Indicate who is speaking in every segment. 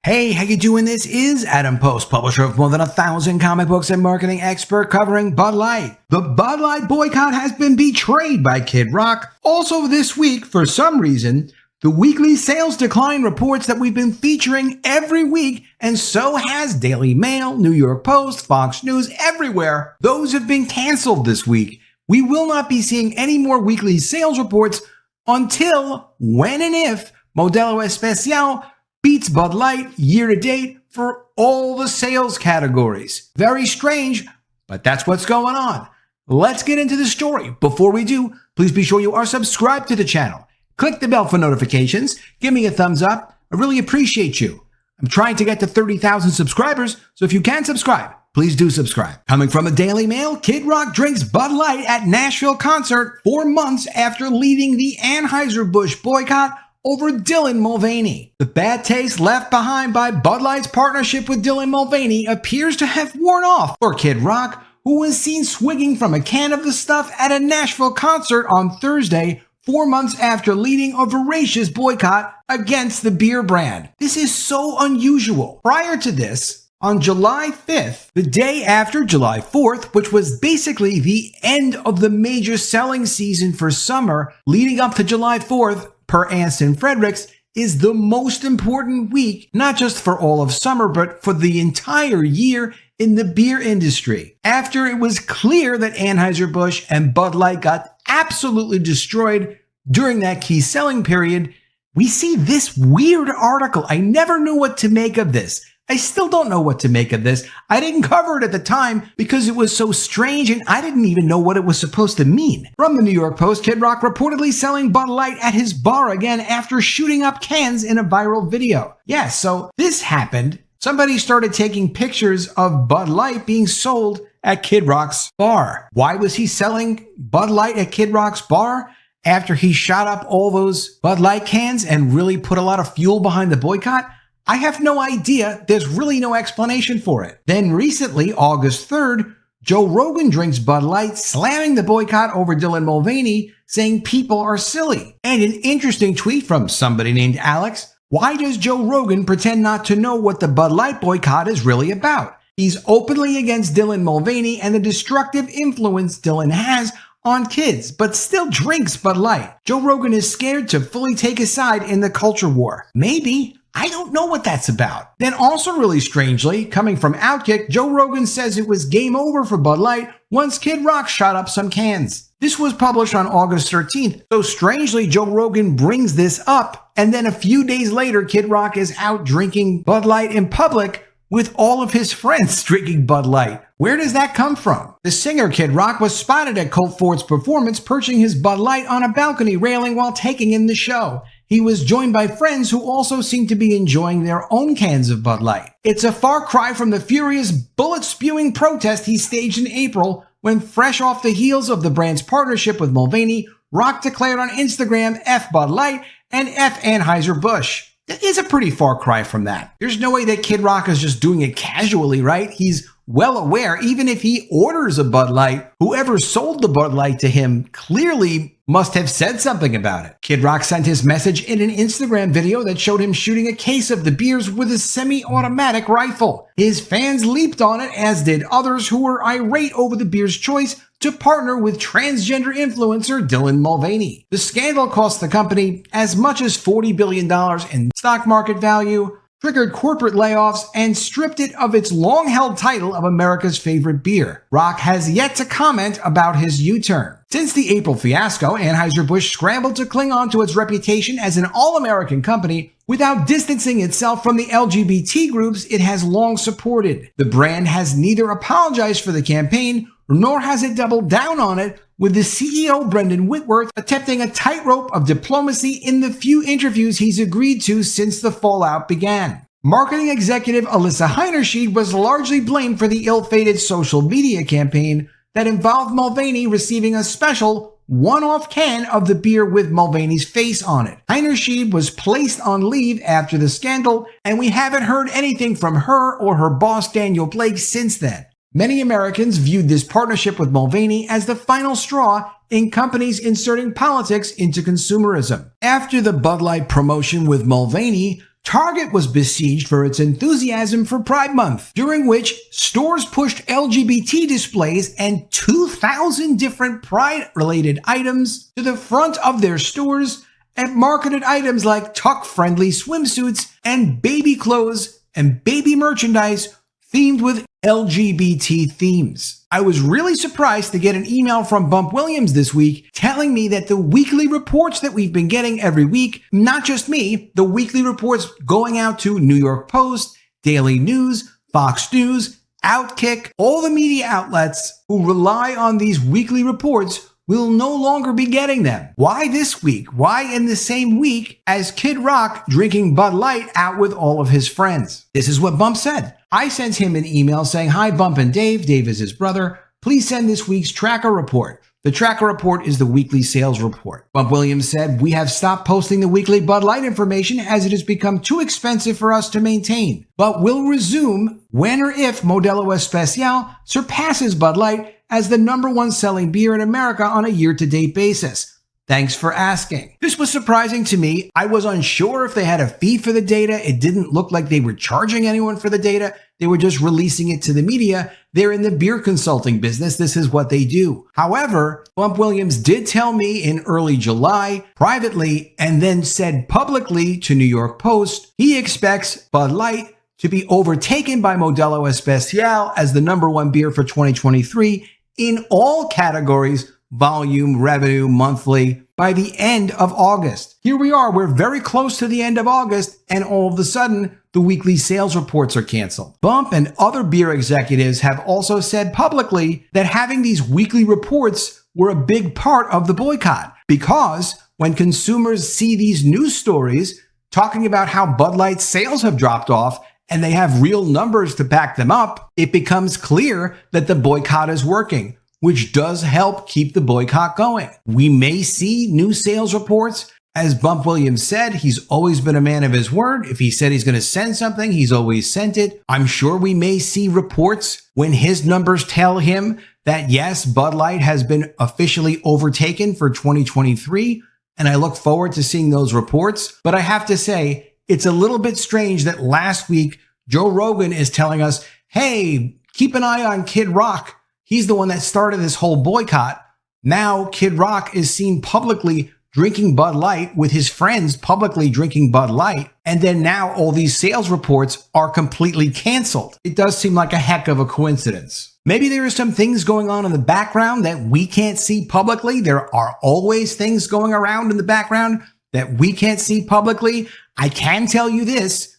Speaker 1: Hey, how you doing? This is Adam Post, publisher of more than 1,000 comic books and marketing expert covering Bud Light. The Bud Light boycott has been betrayed by Kid Rock. Also this week, for some reason, the weekly sales decline reports that we've been featuring every week, and so has Daily Mail, New York Post, Fox News, everywhere. Those have been canceled this week. We will not be seeing any more weekly sales reports until, when and if, Modelo Especial beats Bud Light year to date for all the sales categories. Very strange, but that's what's going on. Let's get into the story. Before we do, please be sure you are subscribed to the channel. Click the bell for notifications. Give me a thumbs up. I really appreciate you. I'm trying to get to 30,000 subscribers, so if you can subscribe, please do subscribe. Coming from the Daily Mail, Kid Rock drinks Bud Light at Nashville concert 4 months after leading the Anheuser-Busch boycott over Dylan Mulvaney. The bad taste left behind by Bud Light's partnership with Dylan Mulvaney appears to have worn off for Kid Rock, who was seen swigging from a can of the stuff at a Nashville concert on Thursday, 4 months after leading a voracious boycott against the beer brand. This is so unusual. Prior to this, on July 5th, the day after July 4th, which was basically the end of the major selling season for summer, leading up to July 4th, per Anson Fredericks, is the most important week, not just for all of summer, but for the entire year in the beer industry. After it was clear that Anheuser-Busch and Bud Light got absolutely destroyed during that key selling period, we see this weird article. I never knew what to make of this. I still don't know what to make of this. I didn't cover it at the time because it was so strange and I didn't even know what it was supposed to mean. From the New York Post, Kid Rock reportedly selling Bud Light at his bar again after shooting up cans in a viral video. Yeah, so this happened. Somebody started taking pictures of Bud Light being sold at Kid Rock's bar. Why was he selling Bud Light at Kid Rock's bar after he shot up all those Bud Light cans and really put a lot of fuel behind the boycott? I have no idea. There's really no explanation for it. Then recently, August 3rd, Joe Rogan drinks Bud Light, slamming the boycott over Dylan Mulvaney, saying people are silly. And an interesting tweet from somebody named Alex. Why does Joe Rogan pretend not to know what the Bud Light boycott is really about? He's openly against Dylan Mulvaney and the destructive influence Dylan has on kids, but still drinks Bud Light. Joe Rogan is scared to fully take his side in the culture war. Maybe. I don't know what that's about. Then also really strangely, coming from Outkick, Joe Rogan says it was game over for Bud Light once Kid Rock shot up some cans. This was published on August 13th, so strangely Joe Rogan brings this up, and then a few days later Kid Rock is out drinking Bud Light in public with all of his friends drinking Bud Light. Where does that come from? The singer Kid Rock was spotted at Colt Ford's performance perching his Bud Light on a balcony railing while taking in the show. He was joined by friends who also seemed to be enjoying their own cans of Bud Light. It's a far cry from the furious bullet-spewing protest he staged in April when, fresh off the heels of the brand's partnership with Mulvaney, Rock declared on Instagram F Bud Light and F Anheuser-Busch. That is a pretty far cry from that. There's no way that Kid Rock is just doing it casually, right? He's well aware, even if he orders a Bud Light, whoever sold the Bud Light to him clearly must have said something about it. Kid Rock sent his message in an Instagram video that showed him shooting a case of the beers with a semi-automatic rifle. His fans leaped on it, as did others who were irate over the beer's choice to partner with transgender influencer Dylan Mulvaney. The scandal cost the company as much as $40 billion in stock market value, triggered corporate layoffs, and stripped it of its long-held title of America's favorite beer. Rock has yet to comment about his U-turn. Since the April fiasco, Anheuser-Busch scrambled to cling on to its reputation as an all-American company without distancing itself from the LGBT groups it has long supported. The brand has neither apologized for the campaign, nor has it doubled down on it, with the CEO Brendan Whitworth attempting a tightrope of diplomacy in the few interviews he's agreed to since the fallout began. Marketing executive Alyssa Heinerscheid was largely blamed for the ill-fated social media campaign that involved Mulvaney receiving a special one-off can of the beer with Mulvaney's face on it. Heinerscheid was placed on leave after the scandal, and we haven't heard anything from her or her boss Daniel Blake since then. Many Americans viewed this partnership with Mulvaney as the final straw in companies inserting politics into consumerism. After the Bud Light promotion with Mulvaney, Target was besieged for its enthusiasm for Pride Month, during which stores pushed LGBT displays and 2,000 different Pride-related items to the front of their stores and marketed items like tuck-friendly swimsuits and baby clothes and baby merchandise themed with LGBT themes. I was really surprised to get an email from Bump Williams this week telling me that the weekly reports that we've been getting every week, not just me, the weekly reports going out to New York Post, Daily News, Fox News, Outkick, all the media outlets who rely on these weekly reports will no longer be getting them. Why this week? Why in the same week as Kid Rock drinking Bud Light out with all of his friends? This is what Bump said. I sent him an email saying, "Hi, Bump and Dave. Dave is his brother. Please send this week's tracker report." The tracker report is the weekly sales report. Bump Williams said, "We have stopped posting the weekly Bud Light information as it has become too expensive for us to maintain, but will resume when or if Modelo Especial surpasses Bud Light as the #1 selling beer in America on a year-to-date basis. Thanks for asking." This was surprising to me. I was unsure if they had a fee for the data. It didn't look like they were charging anyone for the data. They were just releasing it to the media. They're in the beer consulting business. This is what they do. However, Bump Williams did tell me in early July, privately, and then said publicly to New York Post, he expects Bud Light to be overtaken by Modelo Especial as the #1 beer for 2023 in all categories, volume, revenue, monthly, by the end of August. Here we are, we're very close to the end of August, and all of a sudden, the weekly sales reports are canceled. Bump and other beer executives have also said publicly that having these weekly reports were a big part of the boycott, because when consumers see these news stories talking about how Bud Light sales have dropped off, and they have real numbers to back them up, it becomes clear that the boycott is working, which does help keep the boycott going. We may see new sales reports. As Bump Williams said, he's always been a man of his word. If he said he's going to send something, he's always sent it. I'm sure we may see reports when his numbers tell him that yes, Bud Light has been officially overtaken for 2023, and I look forward to seeing those reports. But I have to say, it's a little bit strange that last week, Joe Rogan is telling us, hey, keep an eye on Kid Rock. He's the one that started this whole boycott. Now Kid Rock is seen publicly drinking Bud Light with his friends publicly drinking Bud Light. And then now all these sales reports are completely canceled. It does seem like a heck of a coincidence. Maybe there are some things going on in the background that we can't see publicly. There are always things going around in the background that we can't see publicly. I can tell you this.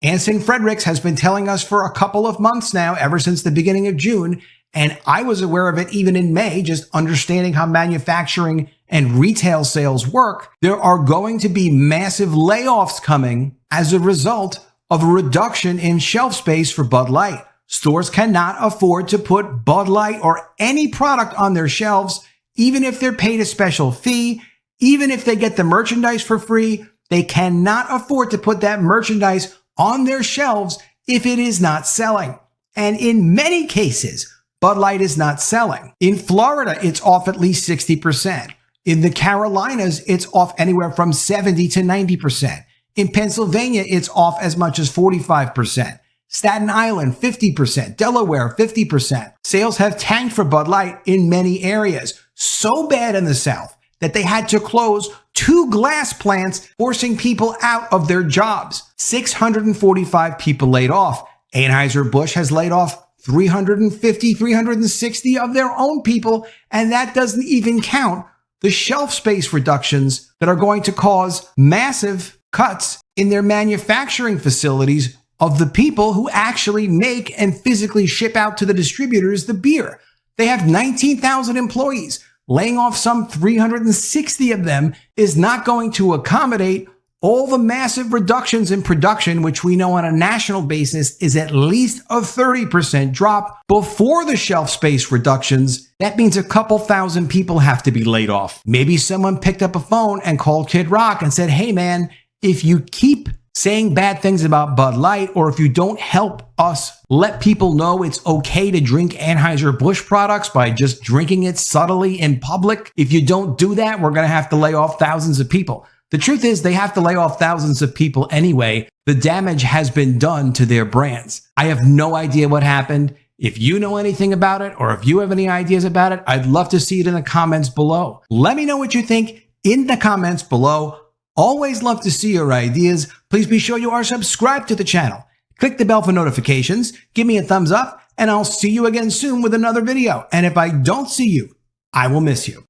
Speaker 1: Anson Fredericks has been telling us for a couple of months now, ever since the beginning of June, and I was aware of it even in May, just understanding how manufacturing and retail sales work. There are going to be massive layoffs coming as a result of a reduction in shelf space for Bud Light. Stores cannot afford to put Bud Light or any product on their shelves, even if they're paid a special fee, even if they get the merchandise for free. They cannot afford to put that merchandise on their shelves if it is not selling. And in many cases, Bud Light is not selling. In Florida, it's off at least 60%. In the Carolinas, it's off anywhere from 70 to 90%. In Pennsylvania, it's off as much as 45%. Staten Island, 50%. Delaware, 50%. Sales have tanked for Bud Light in many areas. So bad in the South that they had to close 2 glass plants, forcing people out of their jobs. 645 people laid off. Anheuser-Busch has laid off 350, 360 of their own people, and that doesn't even count the shelf space reductions that are going to cause massive cuts in their manufacturing facilities of the people who actually make and physically ship out to the distributors the beer. They have 19,000 employees. Laying off some 360 of them is not going to accommodate all the massive reductions in production, which we know on a national basis is at least a 30% drop before the shelf space reductions. That means a couple thousand people have to be laid off. Maybe someone picked up a phone and called Kid Rock and said, hey man, if you keep saying bad things about Bud Light, or if you don't help us let people know it's okay to drink Anheuser-Busch products by just drinking it subtly in public, if you don't do that, we're going to have to lay off thousands of people. The truth is they have to lay off thousands of people anyway, The damage has been done to their brands. I have no idea what happened. If you know anything about it, or if you have any ideas about it, I'd love to see it in the comments below. Let me know what you think in the comments below. Always love to see your ideas. Please be sure you are subscribed to the channel. Click the bell for notifications, give me a thumbs up, and I'll see you again soon with another video. And if I don't see you, I will miss you.